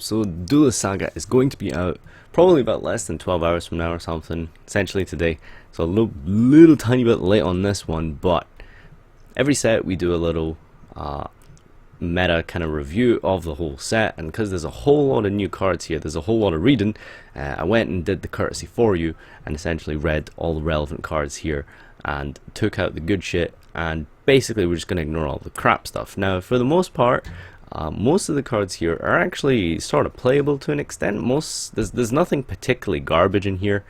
So Duelist Saga is going to be out probably about less than 12 hours from now or something, essentially today. So a little tiny bit late on this one, but every set we do a little meta kind of review of the whole set, and because there's a whole lot of new cards here, there's a whole lot of reading, I went and did the courtesy for you and essentially read all the relevant cards here and took out the good shit, and basically we're just going to ignore all the crap stuff. Now for the most part, most of the cards here are actually sort of playable to an extent. There's nothing particularly garbage in here.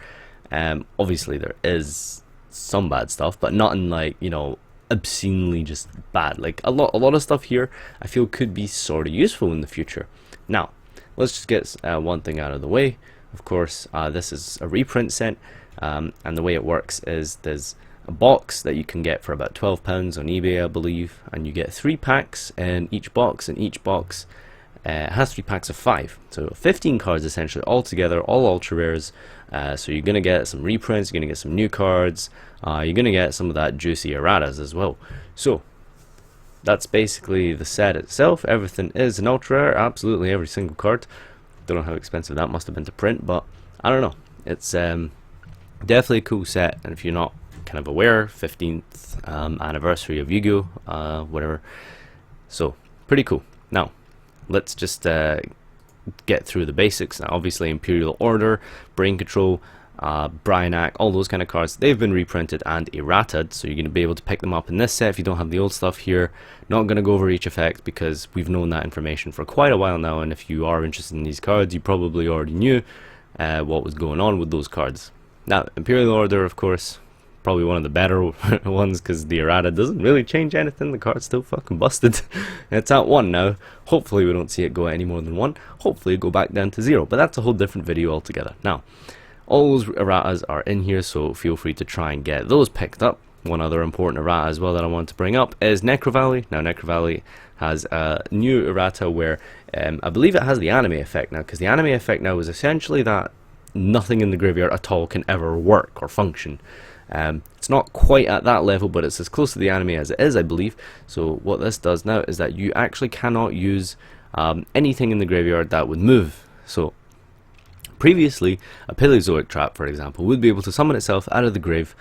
Obviously there is some bad stuff, but nothing like, you know, obscenely just bad. Like a lot of stuff here I feel could be sort of useful in the future. Now let's just get one thing out of the way. Of course, this is a reprint set, and the way it works is there's a box that you can get for about £12 on eBay, I believe, and you get 3 packs in each box, and each box has 3 packs of 5, so 15 cards essentially all together, all ultra rares. So you're gonna get some reprints, you're gonna get some new cards, you're gonna get some of that juicy erratas as well. So that's basically the set itself. Everything is an ultra rare, absolutely every single card. Don't know how expensive that must have been to print, but I don't know. It's definitely a cool set, and if you're not kind of aware, 15th anniversary of Yu-Gi-Oh, whatever. So pretty cool. Now let's just get through the basics. Now obviously Imperial Order, Brain Control, Bryanak, all those kind of cards, they've been reprinted and errated, so you're going to be able to pick them up in this set if you don't have the old stuff here. Not going to go over each effect because we've known that information for quite a while now, and if you are interested in these cards you probably already knew what was going on with those cards. Now Imperial Order, of course, probably one of the better ones because the errata doesn't really change anything. The card's still fucking busted. It's at 1 now. Hopefully we don't see it go any more than 1. Hopefully it go back down to 0, but that's a whole different video altogether. Now all those erratas are in here, so feel free to try and get those picked up. One other important errata as well that I want to bring up is Necro Valley. Now Necro Valley has a new errata where I believe it has the anime effect now, because the anime effect now is essentially that nothing in the graveyard at all can ever work or function. It's not quite at that level, but it's as close to the anime as it is, I believe. So what this does now is that you actually cannot use anything in the graveyard that would move. So previously a Paleozoic trap, for example, would be able to summon itself out of the grave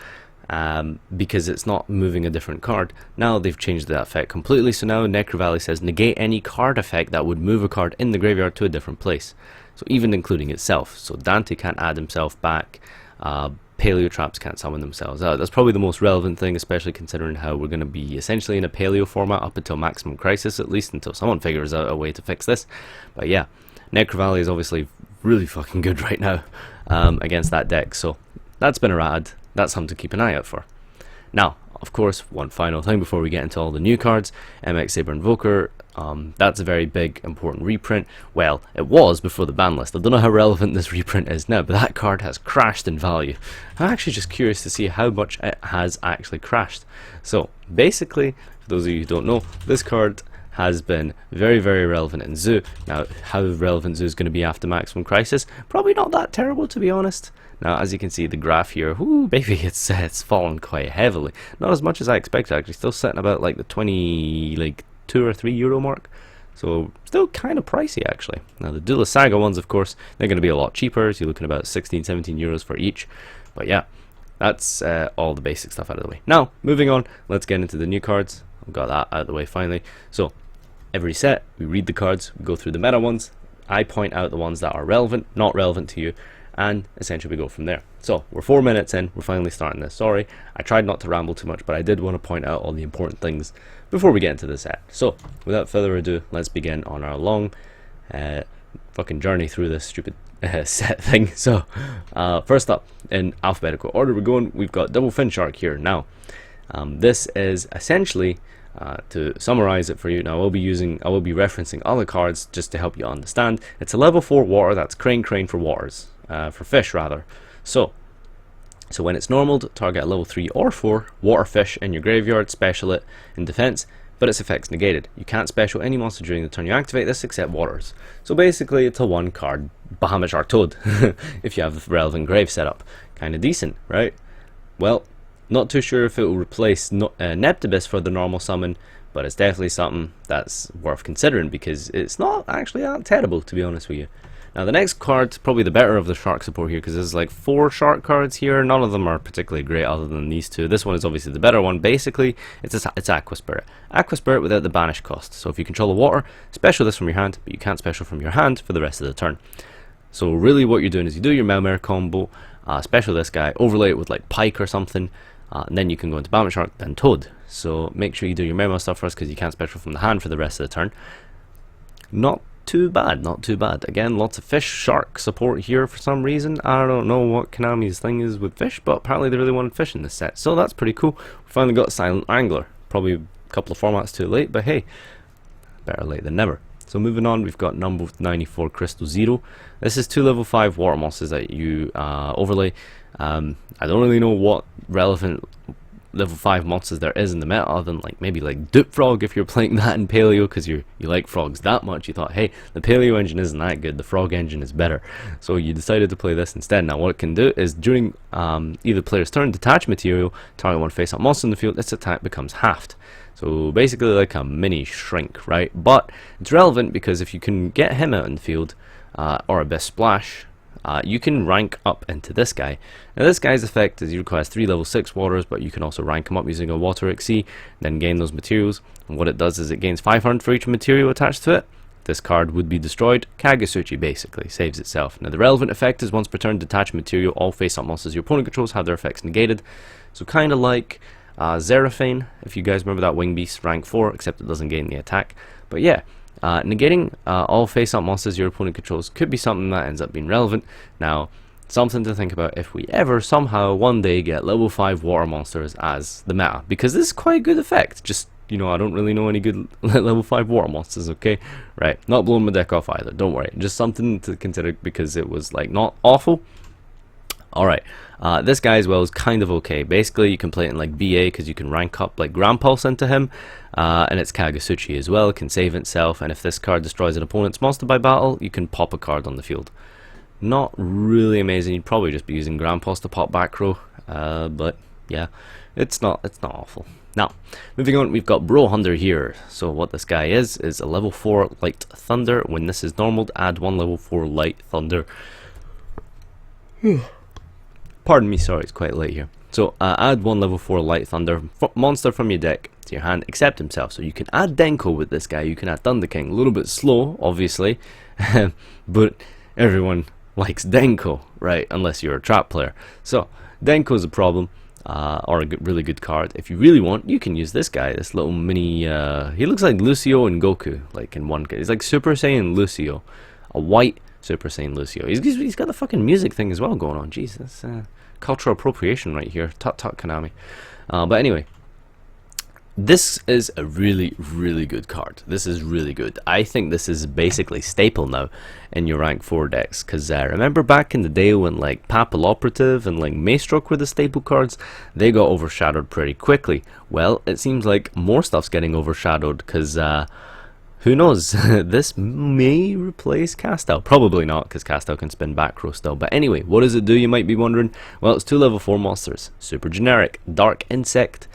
because it's not moving a different card. Now they've changed that effect completely, so now Necro Valley says negate any card effect that would move a card in the graveyard to a different place, so even including itself. So Dante can't add himself back, Paleo traps can't summon themselves out. That's probably the most relevant thing, especially considering how we're going to be essentially in a Paleo format up until Maximum Crisis, at least until someone figures out a way to fix this. But yeah, Necro Valley is obviously really fucking good right now against that deck, so that's been errated. That's something to keep an eye out for. Now of course, one final thing before we get into all the new cards, MX Saber Invoker, that's a very big important reprint. Well, it was before the ban list. I don't know how relevant this reprint is now, but that card has crashed in value. I'm actually just curious to see how much it has actually crashed. So basically, for those of you who don't know, this card has been very, very relevant in Zoo. Now, how relevant Zoo is going to be after Maximum Crisis? Probably not that terrible, to be honest. Now, as you can see, the graph here, whoo, baby, it's fallen quite heavily. Not as much as I expected, actually. Still sitting about like the 2 or 3 euro mark. So still kind of pricey, actually. Now, the Duelist Saga ones, of course, they're going to be a lot cheaper. So you're looking at about 16, 17 euros for each. But yeah, that's all the basic stuff out of the way. Now, moving on, let's get into the new cards. I've got that out of the way finally. So every set, we read the cards, we go through the meta ones. I point out the ones that are relevant, not relevant to you, and essentially we go from there. So we're 4 minutes in, we're finally starting this. Sorry, I tried not to ramble too much, but I did want to point out all the important things before we get into the set. So without further ado, let's begin on our long fucking journey through this stupid set thing. So first up, in alphabetical order we've got Double Fin Shark here. Now this is essentially, to summarize it for you, now I will be referencing other cards just to help you understand. It's a level 4 water, that's Crane for waters, for fish rather. So when it's normaled, target a level 3 or 4 water fish in your graveyard, special it in defense, but its effects negated. You can't special any monster during the turn you activate this except waters. So basically it's a 1 card Bahamut Shark Toad if you have the relevant grave setup. Kinda decent, right? Well, not too sure if it will replace Neptibus for the normal summon, but it's definitely something that's worth considering because it's not actually that terrible, to be honest with you. Now the next card, probably the better of the shark support here, because there's like 4 shark cards here. None of them are particularly great other than these 2. This one is obviously the better one. Basically, it's Aqua Spirit. Aqua Spirit without the banish cost. So if you control the water, special this from your hand, but you can't special from your hand for the rest of the turn. So really what you're doing is you do your Melmare combo, special this guy, overlay it with like Pike or something, and then you can go into Balance Shark, then Toad. So make sure you do your Memo stuff first because you can't special from the hand for the rest of the turn. Not too bad, not too bad. Again, lots of fish shark support here for some reason. I don't know what Konami's thing is with fish, but apparently they really wanted fish in this set, so that's pretty cool. We finally got Silent Angler. Probably a couple of formats too late, but hey, better late than never. So moving on, we've got number 94 Crystal Zero. This is 2 level 5 water monsters that you overlay. I don't really know what relevant level 5 monsters there is in the meta, other than like maybe like Dupe Frog if you're playing that in Paleo, because you like frogs that much. You thought, hey, the Paleo engine isn't that good, the frog engine is better, so you decided to play this instead. Now what it can do is during either player's turn, detach material, target one face up monster in the field, its attack becomes halved. So basically like a mini shrink, right? But it's relevant because if you can get him out in the field, or Abyss Splash, you can rank up into this guy. Now this guy's effect is he requires 3 level 6 waters, but you can also rank him up using a water XC, then gain those materials. And what it does is it gains 500 for each material attached to it. This card would be destroyed. Kagasuchi basically saves itself. Now the relevant effect is once per turn, detach material. All face-up monsters your opponent controls have their effects negated. So kind of like Zeraphane, if you guys remember that Wing Beast, rank 4, except it doesn't gain the attack. But yeah, negating all face-up monsters your opponent controls could be something that ends up being relevant. Now, something to think about if we ever somehow one day get level 5 water monsters as the meta, because this is quite a good effect. Just, you know, I don't really know any good level 5 water monsters, okay? Right, not blowing my deck off either, don't worry. Just something to consider because it was like not awful. Alright, this guy as well is kind of okay. Basically, you can play it in like BA because you can rank up like Grand Pulse into him, and it's Kagasuchi as well, it can save itself, and if this card destroys an opponent's monster by battle, you can pop a card on the field. Not really amazing, you'd probably just be using Grand Pulse to pop back row, but yeah, it's not awful. Now, moving on, we've got Bro Hunter here. So what this guy is a level 4 Light Thunder. When this is normal, add 1 level 4 Light Thunder. Pardon me, sorry, it's quite late here. So add 1 level 4 Light Thunder monster from your deck to your hand, except himself. So you can add Denko with this guy, you can add Thunder King. A little bit slow, obviously, but everyone likes Denko, right? Unless you're a trap player. So Denko's a problem, or a really good card. If you really want, you can use this guy, this little mini, he looks like Lucio and Goku, like in one. He's like Super Saiyan Lucio, a white Super Saiyan Lucio. He's got the fucking music thing as well going on. Jeez, that's cultural appropriation right here. Tut tut Konami. But anyway, this is a really good card. This is really good. I think this is basically staple now in your rank 4 decks, because remember back in the day when like Papal Operative and like Maestroke were the staple cards, they got overshadowed pretty quickly. Well, it seems like more stuff's getting overshadowed, because who knows, this may replace Castel. Probably not, because Castel can spin back row still. But anyway, what does it do, you might be wondering? Well, it's 2 level 4 monsters. Super generic. Dark Insect.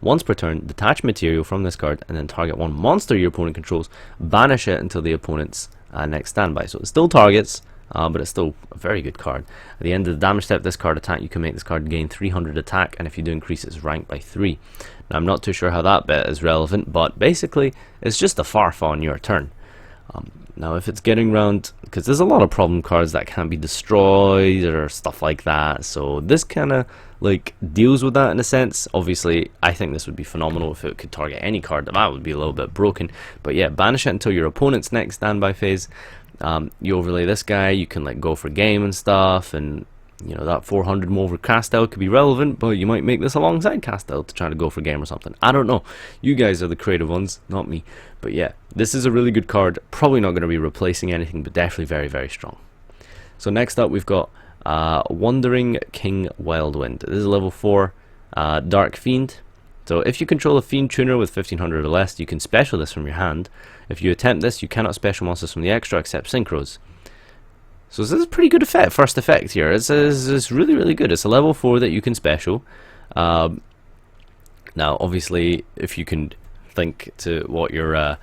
Once per turn, detach material from this card, and then target 1 monster your opponent controls. Banish it until the opponent's next standby. So it still targets, but it's still a very good card. At the end of the damage step of this card attack, you can make this card gain 300 attack, and if you do, increase its rank by 3. Now, I'm not too sure how that bit is relevant, but basically, it's just a Farfa on your turn. Now, if it's getting around, because there's a lot of problem cards that can't be destroyed or stuff like that, so this kind of like deals with that in a sense. Obviously, I think this would be phenomenal if it could target any card. That would be a little bit broken, but yeah, banish it until your opponent's next standby phase. You overlay this guy, you can like go for game and stuff, and you know that 400 more over Castel could be relevant, but you might make this alongside Castel to try to go for game or something. I don't know. You guys are the creative ones, not me. But yeah, this is a really good card. Probably not going to be replacing anything, but definitely very strong. So next up, we've got Wandering King Wildwind. This is a level 4 Dark Fiend. So if you control a Fiend Tuner with 1500 or less, you can special this from your hand. If you attempt this, you cannot special monsters from the extra except synchros. So this is a pretty good effect, first effect here. It's really good. It's a level 4 that you can special. Now, obviously, if you can think to what your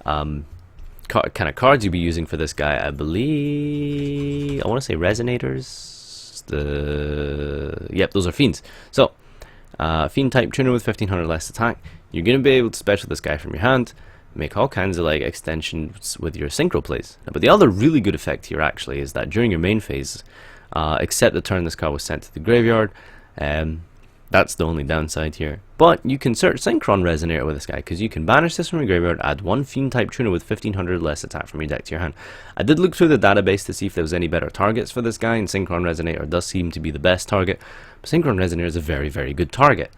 kind of cards you'll be using for this guy. I believe I want to say resonators. Yep, those are fiends. So fiend type tuner with 1500 less attack. You're gonna be able to special this guy from your hand, make all kinds of like extensions with your synchro plays. But the other really good effect here actually is that during your main phase, except the turn this card was sent to the graveyard, that's the only downside here. But you can search Synchron Resonator with this guy, because you can banish this from your graveyard, add one fiend type tuner with 1500 less attack from your deck to your hand. I did look through the database to see if there was any better targets for this guy, and Synchron Resonator does seem to be the best target. But Synchron Resonator is a very, very good target.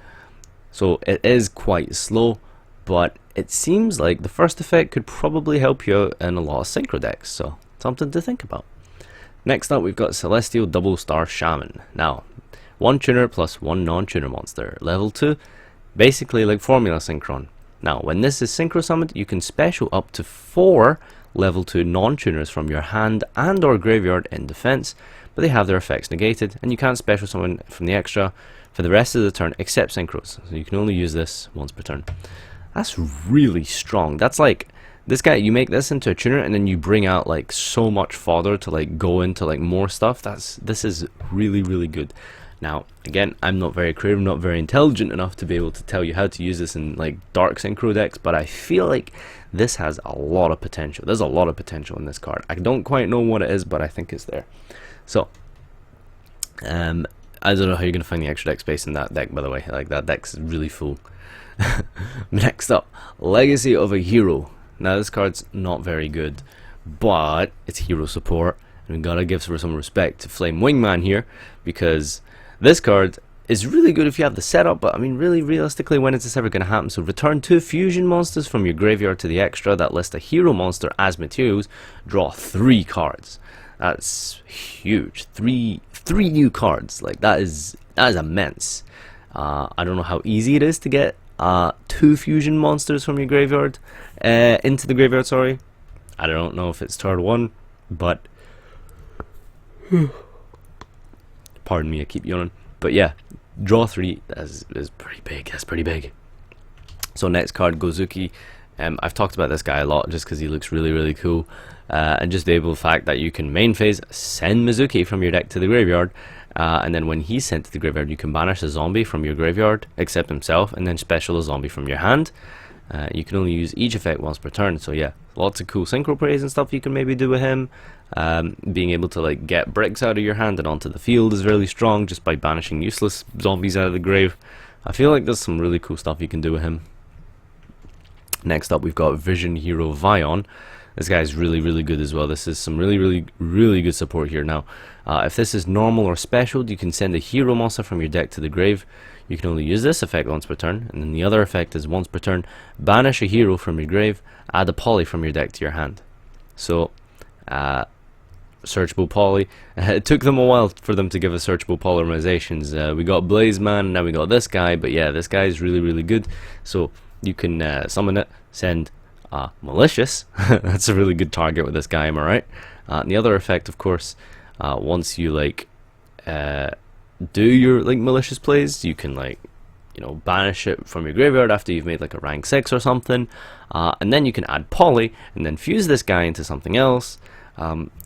So it is quite slow, but it seems like the first effect could probably help you out in a lot of synchro decks, so something to think about. Next up, we've got Celestial Double Star Shaman. Now, one tuner plus one non-tuner monster. Level 2, basically like Formula Synchron. Now, when this is synchro summoned, you can special up to 4 level 2 non-tuners from your hand and or graveyard in defense, but they have their effects negated, and you can't special summon from the extra for the rest of the turn except synchros. So you can only use this once per turn. That's really strong. That's like, this guy, you make this into a tuner and then you bring out like so much fodder to like go into like more stuff. This is really, really good. Now, again, I'm not very creative, not very intelligent enough to be able to tell you how to use this in like dark synchro decks, but I feel like this has a lot of potential. There's a lot of potential in this card. I don't quite know what it is, but I think it's there. So, I don't know how you're going to find the extra deck space in that deck, by the way. Like, that deck's really full. Next up, Legacy of a Hero. Now, this card's not very good, but it's hero support, and we gotta give some respect to Flame Wingman here, because this card is really good if you have the setup, but I mean, really, realistically, when is this ever going to happen? So return 2 fusion monsters from your graveyard to the extra that list a hero monster as materials, draw 3 cards. That's huge. 3 new cards. Like, that is immense. I don't know how easy it is to get 2 fusion monsters from your graveyard into the graveyard, sorry. I don't know if it's turn 1, but pardon me, I keep yawning. But yeah, draw 3 is pretty big. That's pretty big. So next card, Gozuki. I've talked about this guy a lot just because he looks really, really cool. And just the able fact that you can main phase, send Mizuki from your deck to the graveyard, and then when he's sent to the graveyard, you can banish a zombie from your graveyard, except himself, and then special a zombie from your hand. You can only use each effect once per turn, so yeah, lots of cool synchro plays and stuff you can maybe do with him. Being able to like get bricks out of your hand and onto the field is really strong just by banishing useless zombies out of the grave. I feel like there's some really cool stuff you can do with him. Next up, we've got Vision Hero Vion. This guy is really, really good as well. This is some really, really, really good support here. Now, if this is normal or special, you can send a hero monster from your deck to the grave. You can only use this effect once per turn, and then the other effect is once per turn, banish a hero from your grave, add a poly from your deck to your hand. So, searchable poly. It took them a while for them to give us searchable polymerizations. We got Blaze Man, now we got this guy, but yeah, this guy is really, really good. So, you can summon it, send Malicious. That's a really good target with this guy, am I right? And the other effect, of course, once you like do your like malicious plays, you can like, you know, banish it from your graveyard after you've made like a rank 6 or something, and then you can add poly and then fuse this guy into something else,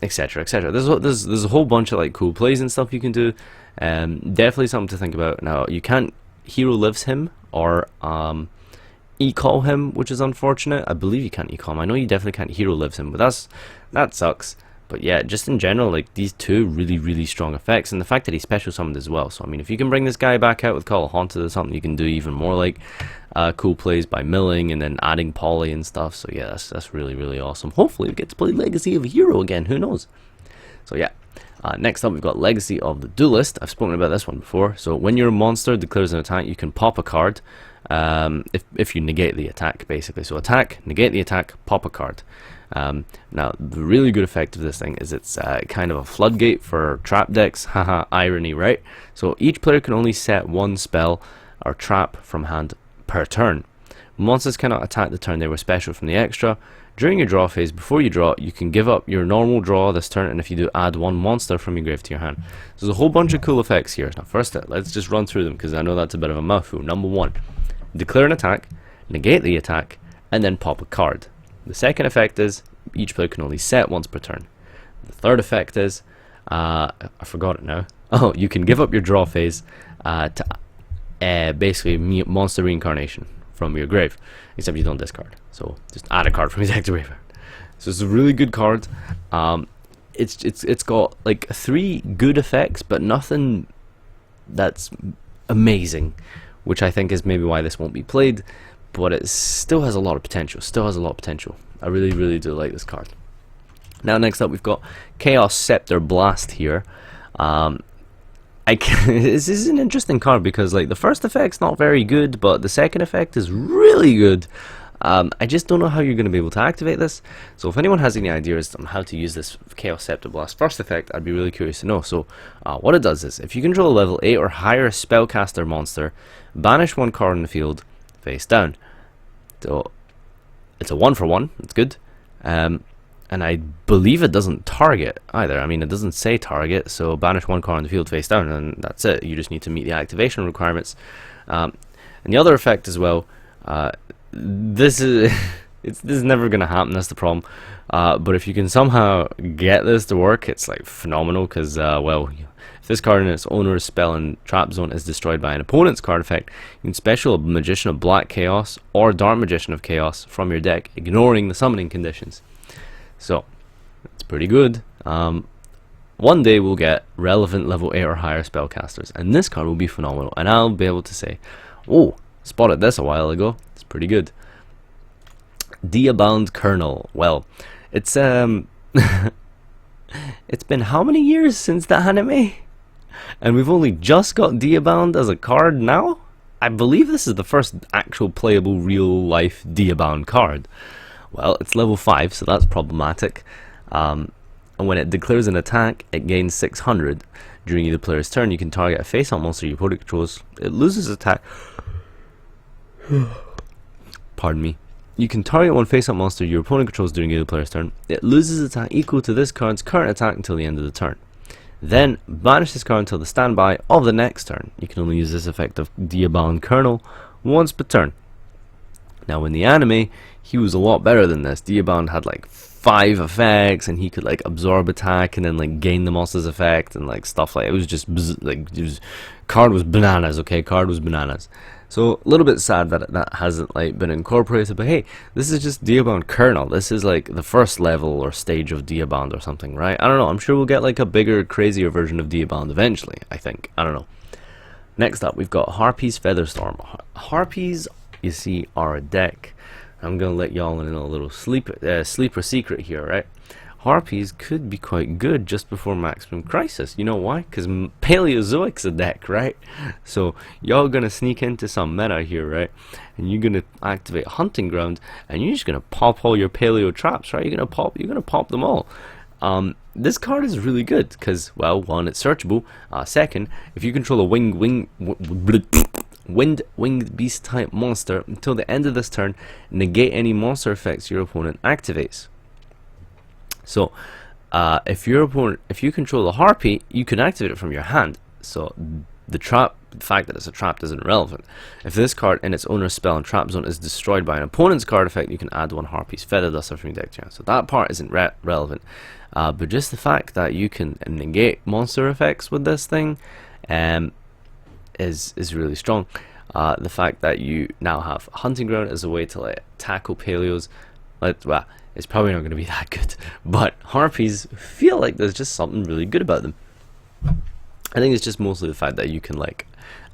etc, etc. There's a whole bunch of like cool plays and stuff you can do. Definitely something to think about. Now, you can't hero lives him or e-call him, which is unfortunate. I believe you can't e-call him. I know you definitely can't hero lives him, but that sucks. But yeah, just in general, like, these 2 really, really strong effects, and the fact that he's special summoned as well. So I mean, if you can bring this guy back out with Call of Haunted or something, you can do even more like cool plays by milling and then adding poly and stuff. So yeah, that's really, really awesome. Hopefully we get to play Legacy of a Hero again, who knows. So yeah, next up we've got Legacy of the Duelist. I've spoken about this one before. So when your monster declares an attack, you can pop a card if you negate the attack, basically. So attack, negate the attack, pop a card. Now, the really good effect of this thing is it's kind of a floodgate for trap decks. Haha, irony, right? So each player can only set 1 spell or trap from hand per turn. Monsters cannot attack the turn they were special from the extra. During your draw phase, before you draw, you can give up your normal draw this turn, and if you do, add 1 monster from your grave to your hand. So there's a whole bunch of cool effects here. Now, first, let's just run through them, because I know that's a bit of a mouthful. Number 1, declare an attack, negate the attack, and then pop a card. The second effect is each player can only set once per turn. The third effect is, I forgot it now. Oh, you can give up your draw phase to basically monster reincarnation from your grave, except you don't discard. So just add a card from your deck to graveyard. So it's a really good card. It's got like 3 good effects, but nothing that's amazing, which I think is maybe why this won't be played. But it still has a lot of potential. I really do like this card. Now next up we've got Chaos Scepter Blast here. This is an interesting card because like the first effect's not very good, but the second effect is really good. I just don't know how you're going to be able to activate this. So if anyone has any ideas on how to use this Chaos Scepter Blast first effect, I'd be really curious to know. So what it does is, if you control a level 8 or higher spellcaster monster, banish 1 card in the field face down. So it's a 1-for-1, it's good. And I believe it doesn't target either. I mean, it doesn't say target, so banish 1 card in the field face down, and that's it. You just need to meet the activation requirements. And the other effect as well, this is never going to happen, that's the problem. But if you can somehow get this to work, it's like phenomenal, because, well, if this card in its owner's spell and trap zone is destroyed by an opponent's card effect, you can special a Magician of Black Chaos or Dark Magician of Chaos from your deck, ignoring the summoning conditions. So, it's pretty good. One day we'll get relevant level 8 or higher spellcasters, and this card will be phenomenal, and I'll be able to say, oh, spotted this a while ago, it's pretty good. Diabound Colonel. Well, it's it's been how many years since the anime? And we've only just got Diabound as a card now? I believe this is the first actual playable real life Diabound card. Well, it's level 5, so that's problematic. And when it declares an attack, it gains 600. During either player's turn, you can target a face-up monster your opponent controls. It loses attack. Pardon me. You can target 1 face-up monster your opponent controls during either player's turn. It loses attack equal to this card's current attack until the end of the turn. Then, banish this card until the standby of the next turn. You can only use this effect of Diabound Colonel once per turn. Now in the anime, he was a lot better than this. Diabound had like 5 effects, and he could like absorb attack and then like gain the monster's effect and like stuff like it was just card was bananas. Okay, card was bananas. So a little bit sad that that hasn't like been incorporated, but hey, this is just Diabound Colonel. This is like the first level or stage of Diabound or something, right? I don't know. I'm sure we'll get like a bigger, crazier version of Diabound eventually, I think. I don't know. Next up, we've got Harpy's Featherstorm. Harpies, you see, are a deck. I'm gonna let y'all in a little sleeper secret here, right? Harpies could be quite good just before Maximum Crisis. You know why? Because Paleozoic's a deck, right? So y'all gonna sneak into some meta here, right? And you're gonna activate Hunting Ground, and you're just gonna pop all your Paleo traps, right? You're gonna pop them all. This card is really good because, well, 1, it's searchable. Second, if you control a wind beast type monster until the end of this turn, negate any monster effects your opponent activates. So if you control a harpy, you can activate it from your hand. So the fact that it's a trap isn't relevant. If this card in its owner's spell and trap zone is destroyed by an opponent's card effect, you can add 1 Harpy's Feather Duster from your deck to your hand. So that part isn't relevant. But just the fact that you can negate monster effects with this thing is really strong. The fact that you now have Hunting Ground as a way to like tackle Paleos, well, it's probably not going to be that good, but Harpies feel like there's just something really good about them. I think it's just mostly the fact that you can like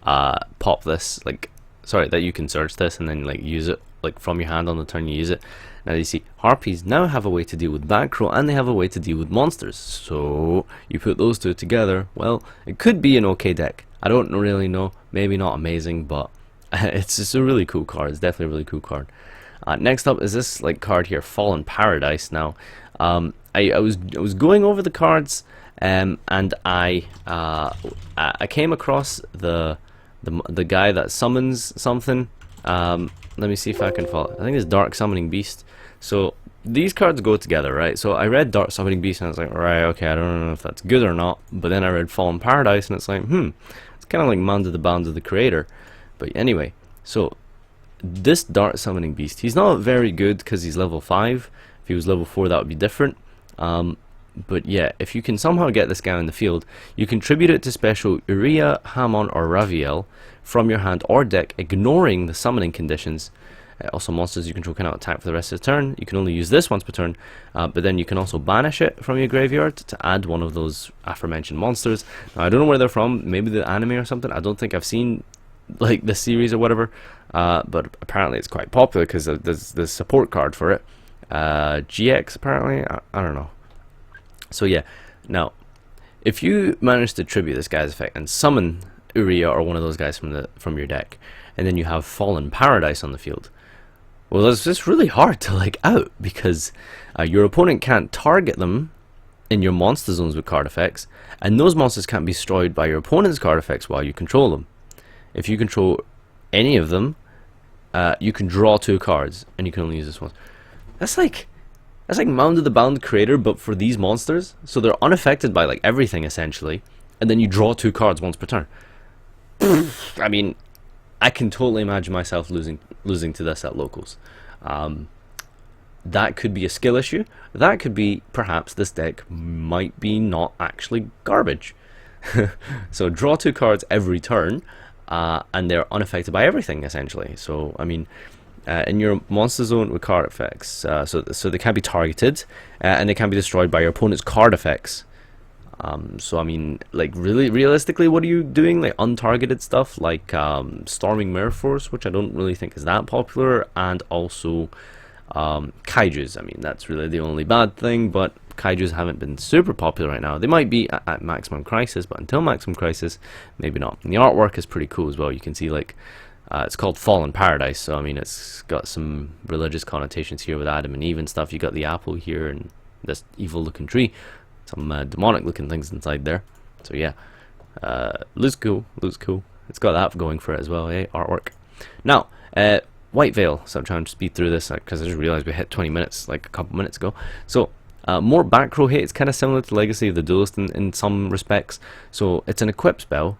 pop this, that you can search this and then like use it like from your hand on the turn you use it. Now you see, Harpies now have a way to deal with back row, and they have a way to deal with monsters. So you put those two together, well, it could be an okay deck. I don't really know, maybe not amazing, but it's just a really cool card. It's definitely a really cool card. Next up is this like card here, Fallen Paradise. Now, I was going over the cards, and I came across the guy that summons something. Let me see if I can follow. I think it's Dark Summoning Beast. So these cards go together, right? So I read Dark Summoning Beast and I was like, right, okay, I don't know if that's good or not. But then I read Fallen Paradise and it's like, it's kind of like Man to the Bounds of the Creator. But anyway, so this Dart Summoning Beast, he's not very good because he's level 5. If he was level 4, that would be different. But yeah, if you can somehow get this guy in the field, you contribute it to special Uria, Hamon, or Raviel from your hand or deck, ignoring the summoning conditions. Also, monsters you control cannot attack for the rest of the turn. You can only use this once per turn, but then you can also banish it from your graveyard to add one of those aforementioned monsters. Now, I don't know where they're from, maybe the anime or something. I don't think I've seen like the series or whatever, but apparently it's quite popular because there's the support card for it. GX apparently, I don't know. So yeah, now if you manage to tribute this guy's effect and summon Uria or one of those guys from your deck, and then you have Fallen Paradise on the field, well, that's just really hard to like out because your opponent can't target them in your monster zones with card effects, and those monsters can't be destroyed by your opponent's card effects while you control them. If you control any of them, you can draw 2 cards, and you can only use this one. That's like Mound of the Bound Creator, but for these monsters. So they're unaffected by like everything essentially, and then you draw 2 cards once per turn. I mean, I can totally imagine myself losing to this at locals. That could be a skill issue. That could be perhaps this deck might be not actually garbage. So draw 2 cards every turn, and they're unaffected by everything essentially. So I mean, in your monster zone with card effects, so they can't be targeted, and they can't be destroyed by your opponent's card effects. So I mean, like really realistically, what are you doing? Like untargeted stuff like Storming Mirror Force, which I don't really think is that popular, and also Kaijus. I mean, that's really the only bad thing, but Kaijus haven't been super popular right now. They might be at Maximum Crisis, but until Maximum Crisis, maybe not. And the artwork is pretty cool as well. You can see like it's called Fallen Paradise, so I mean it's got some religious connotations here with Adam and Eve and stuff. You got the apple here and this evil looking tree, some demonic looking things inside there. So yeah, looks cool. It's got that going for it as well, artwork. Now White Veil, so I'm trying to speed through this because I just realized we hit 20 minutes like a couple minutes ago. So more back row hit. It's kind of similar to Legacy of the Duelist in some respects. So it's an equip spell.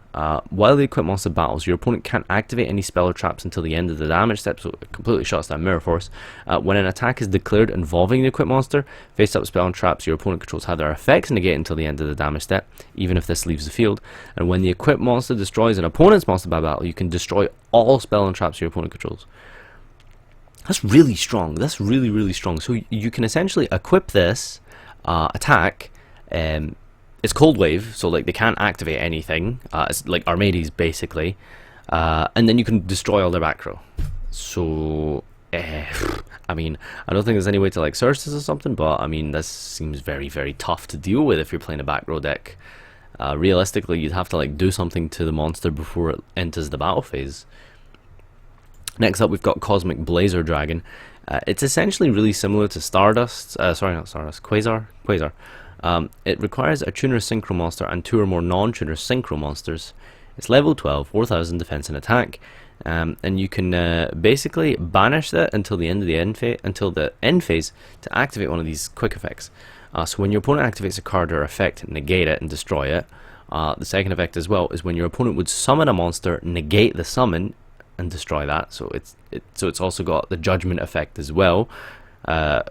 While the equip monster battles, your opponent can't activate any spell or traps until the end of the damage step, so it completely shuts down Mirror Force. When an attack is declared involving the equip monster, face up spell and traps your opponent controls have their effects negate until the end of the damage step, even if this leaves the field. And when the equip monster destroys an opponent's monster by battle, you can destroy all spell and traps your opponent controls. That's really strong. That's really strong. So you can essentially equip this attack. It's Cold Wave, so like they can't activate anything. It's like Armades basically, and then you can destroy all their back row. So I mean, I don't think there's any way to like search this or something, but I mean this seems very tough to deal with if you're playing a back row deck. Realistically, you'd have to like do something to the monster before it enters the battle phase. Next up, we've got Cosmic Blazer Dragon. It's essentially really similar to Stardust. Sorry, not Stardust. Quasar. It requires a tuner synchro monster and 2 or more non-tuner synchro monsters. It's level 12, 4000 defense and attack, and you can basically banish that until the end of the end phase to activate one of these quick effects. So when your opponent activates a card or effect, negate it and destroy it. The second effect as well is when your opponent would summon a monster, negate the summon and destroy that. So it's also got the judgment effect as well. And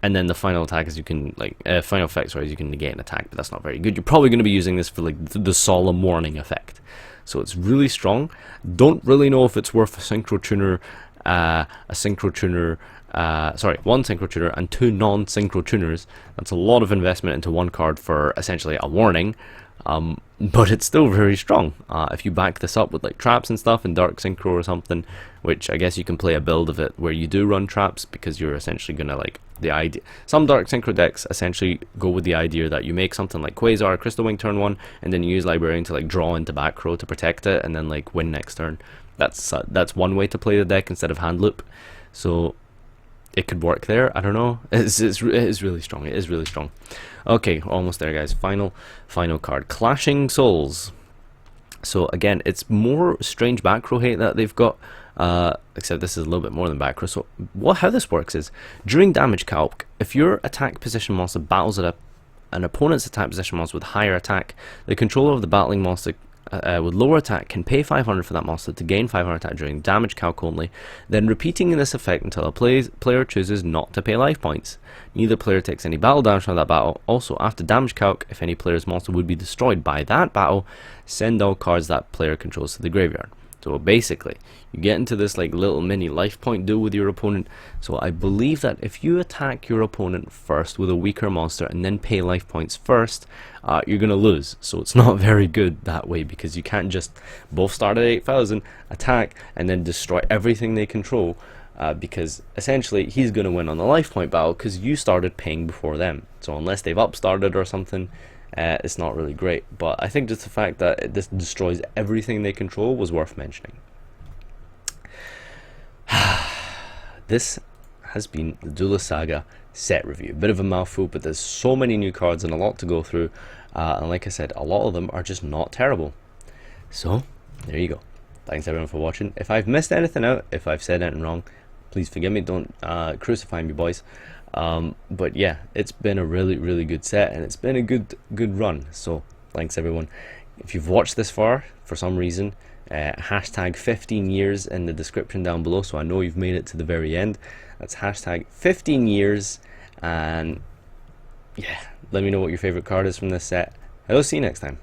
then the final attack is you can final effect is you can negate an attack, but that's not very good. You're probably going to be using this for like the solemn warning effect. So it's really strong. Don't really know if it's worth a synchro tuner, one synchro tuner and 2 non-synchro tuners. That's a lot of investment into one card for essentially a warning. But it's still very strong. If you back this up with like traps and stuff and Dark Synchro or something, which I guess you can play a build of it where you do run traps because you're essentially gonna like the idea. Some Dark Synchro decks essentially go with the idea that you make something like Quasar, Crystal Wing turn 1, and then you use Librarian to like draw into back row to protect it, and then like win next turn. That's one way to play the deck instead of hand loop. So it could work there. I don't know. It is really strong. It is really strong. Okay, almost there, guys. Final card, Clashing Souls. So again, it's more strange back row hate that they've got, except this is a little bit more than back row. So how this works is, during damage calc, if your attack position monster battles an opponent's attack position monster with higher attack, the controller of the battling monster with lower attack can pay 500 for that monster to gain 500 attack during damage calc only, then repeating this effect until a player chooses not to pay life points. Neither player takes any battle damage from that battle. Also, after damage calc, if any player's monster would be destroyed by that battle, send all cards that player controls to the graveyard. So basically, you get into this like little mini life point duel with your opponent. So I believe that if you attack your opponent first with a weaker monster and then pay life points first, you're going to lose. So it's not very good that way, because you can't just both start at 8,000, attack, and then destroy everything they control, because essentially he's going to win on the life point battle because you started paying before them. So unless they've upstarted or something, it's not really great. But I think just the fact that this destroys everything they control was worth mentioning. This has been the Duelist Saga set review. A bit of a mouthful, but there's so many new cards and a lot to go through, and like I said, a lot of them are just not terrible. So there you go. Thanks everyone for watching. If I've missed anything out, if I've said anything wrong, please forgive me. Don't crucify me, boys. But yeah, it's been a really good set, and it's been a good run. So thanks everyone. If you've watched this far for some reason, hashtag 15 years in the description down below, so I know you've made it to the very end. That's hashtag 15 years, and yeah, let me know what your favorite card is from this set. I'll see you next time.